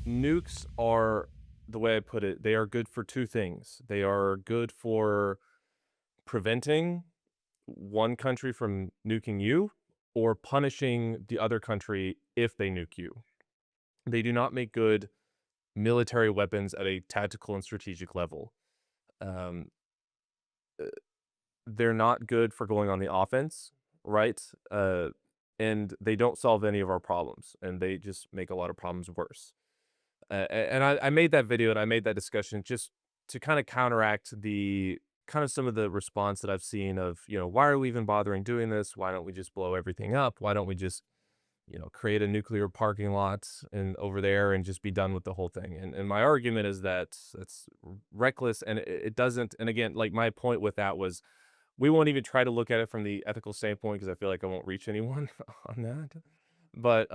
nukes are, the way I put it, they are good for two things. They are good for preventing one country from nuking you or punishing the other country if they nuke you. They do not make good military weapons at a tactical and strategic level. Um, uh, they're not good for going on the offense, right? And they don't solve any of our problems, and they just make a lot of problems worse. And I made that video and I made that discussion just to kind of counteract the kind of some of the response that I've seen of, why are we even bothering doing this? Why don't we just blow everything up? Why don't we just, create a nuclear parking lot and over there and just be done with the whole thing? And my argument is that that's reckless and it doesn't. And again, like my point with that was we won't even try to look at it from the ethical standpoint because I feel like I won't reach anyone on that. But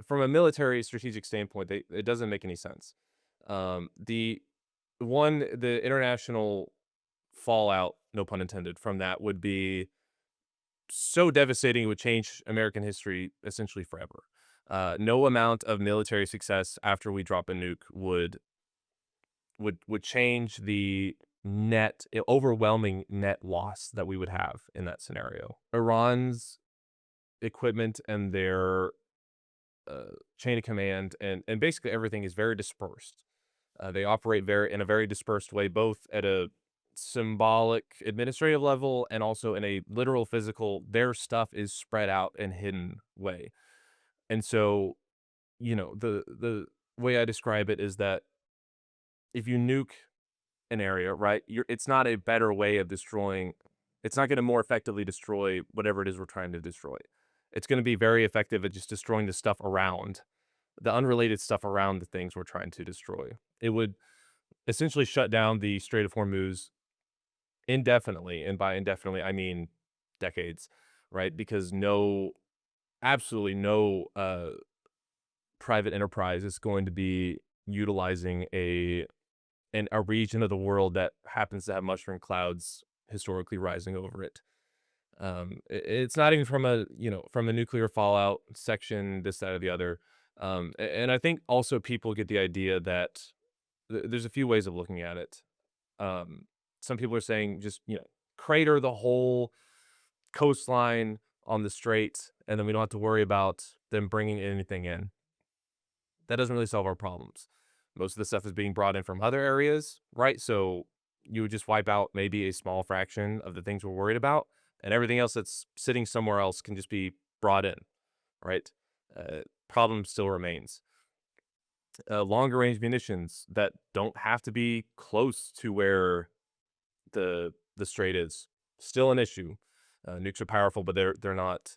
from a military strategic standpoint, it doesn't make any sense. The international fallout, no pun intended, from that would be so devastating. It would change American history essentially forever. No amount of military success after we drop a nuke would change the overwhelming net loss that we would have in that scenario. Iran's equipment and their chain of command and basically everything is very dispersed. They operate in a very dispersed way, both at a symbolic administrative level and also in a literal physical. Their stuff is spread out and hidden way. And so, the way I describe it is that if you nuke an area, right, it's not a better way of destroying. It's not going to more effectively destroy whatever it is we're trying to destroy. It's going to be very effective at just destroying the stuff around the unrelated stuff around the things we're trying to destroy. It would essentially shut down the Strait of Hormuz indefinitely, and by indefinitely I mean decades, right? Because absolutely no private enterprise is going to be utilizing a region of the world that happens to have mushroom clouds historically rising over it. It's not even from a nuclear fallout section, this, that, or the other. And I think also people get the idea that there's a few ways of looking at it. Um, some people are saying just, crater the whole coastline on the strait, and then we don't have to worry about them bringing anything in. That doesn't really solve our problems. Most of the stuff is being brought in from other areas, right? So you would just wipe out maybe a small fraction of the things we're worried about, and everything else that's sitting somewhere else can just be brought in, right? Problem still remains. Longer range munitions that don't have to be close to where the strait is still an issue. Nukes are powerful, but they're not,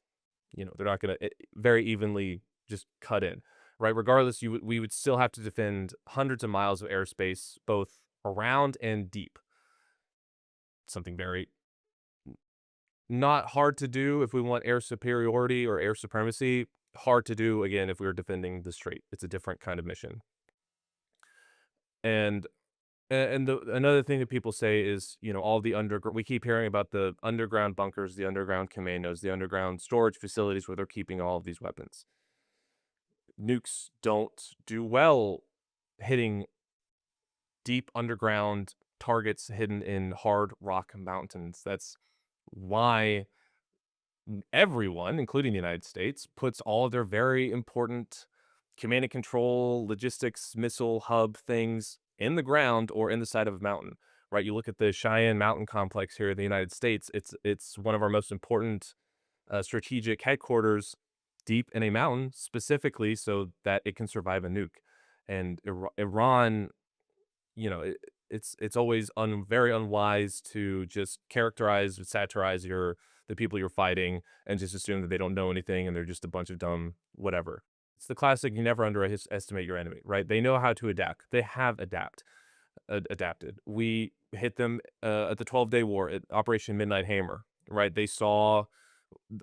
they're not going to very evenly just cut in, right? Regardless, we would still have to defend hundreds of miles of airspace, both around and deep. Something very not hard to do if we want air superiority or air supremacy. Hard to do again if we were defending the strait. It's a different kind of mission. And another thing that people say is, all the underground. We keep hearing about the underground bunkers, the underground commandos, the underground storage facilities where they're keeping all of these weapons. Nukes don't do well hitting deep underground targets hidden in hard rock mountains. That's why everyone, including the United States, puts all of their very important command and control, logistics, missile hub things in the ground or in the side of a mountain, right? You look at the Cheyenne Mountain Complex here in the United States, it's one of our most important strategic headquarters deep in a mountain, specifically so that it can survive a nuke. And Iran, it's always very unwise to just satirize the people you're fighting and just assume that they don't know anything and they're just a bunch of dumb whatever. It's the classic, you never underestimate your enemy, right? They know how to adapt. They have adapted. We hit them at the 12-day war at Operation Midnight Hammer, right? They saw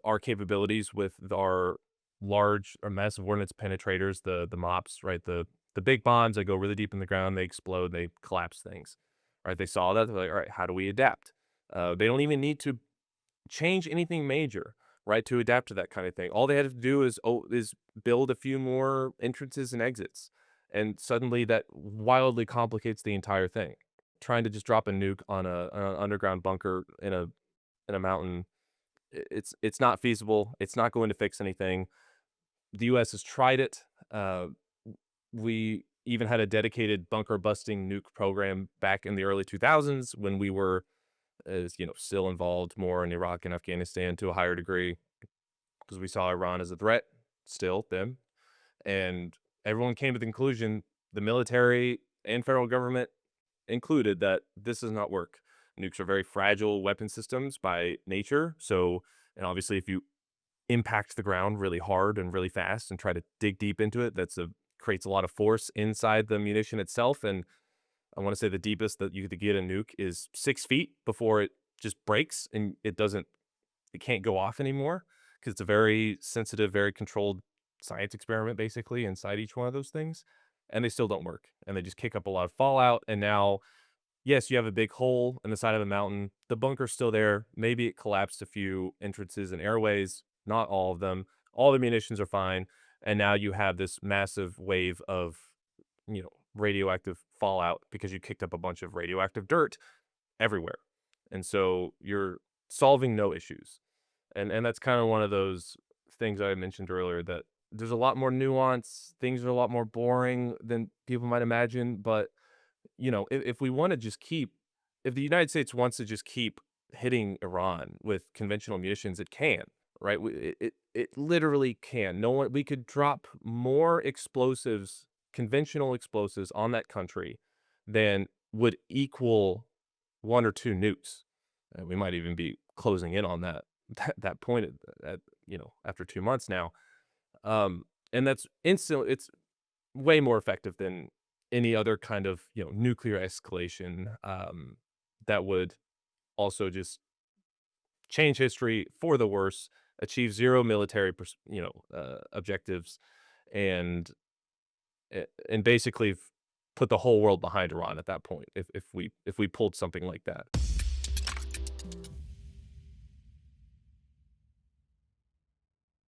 our capabilities with our large or massive ordnance penetrators, the MOPS, right? The big bombs that go really deep in the ground, they explode, they collapse things, right? They saw that, they're like, all right, how do we adapt? They don't even need to change anything major, right, to adapt to that kind of thing. All they had to do is build a few more entrances and exits, and suddenly that wildly complicates the entire thing. Trying to just drop a nuke on an underground bunker in a mountain, it's not feasible. It's not going to fix anything. The U.S. has tried it. We even had a dedicated bunker busting nuke program back in the early 2000s when we were, as you know, still involved more in Iraq and Afghanistan to a higher degree because we saw Iran as a threat, still them, and everyone came to the conclusion, the military and federal government included, that this does not work. Nukes are very fragile weapon systems by nature, so and obviously if you impact the ground really hard and really fast and try to dig deep into it, creates a lot of force inside the munition itself. And I want to say the deepest that you could get a nuke is 6 feet before it just breaks and it can't go off anymore because it's a very sensitive, very controlled science experiment basically inside each one of those things. And they still don't work. And they just kick up a lot of fallout. And now, yes, you have a big hole in the side of the mountain. The bunker's still there. Maybe it collapsed a few entrances and airways, not all of them. All the munitions are fine. And now you have this massive wave of, radioactive fallout because you kicked up a bunch of radioactive dirt everywhere. And so you're solving no issues. And that's kind of one of those things I mentioned earlier, that there's a lot more nuance. Things are a lot more boring than people might imagine, but if we want to just if the United States wants to just keep hitting Iran with conventional munitions, it can, right? It literally can. No one, we could drop more explosives, conventional explosives on that country than would equal one or two nukes. We might even be closing in on that point after 2 months now. And that's instant. It's way more effective than any other kind of nuclear escalation that would also just change history for the worse, achieve zero military objectives, and and basically put the whole world behind Iran at that point if we pulled something like that.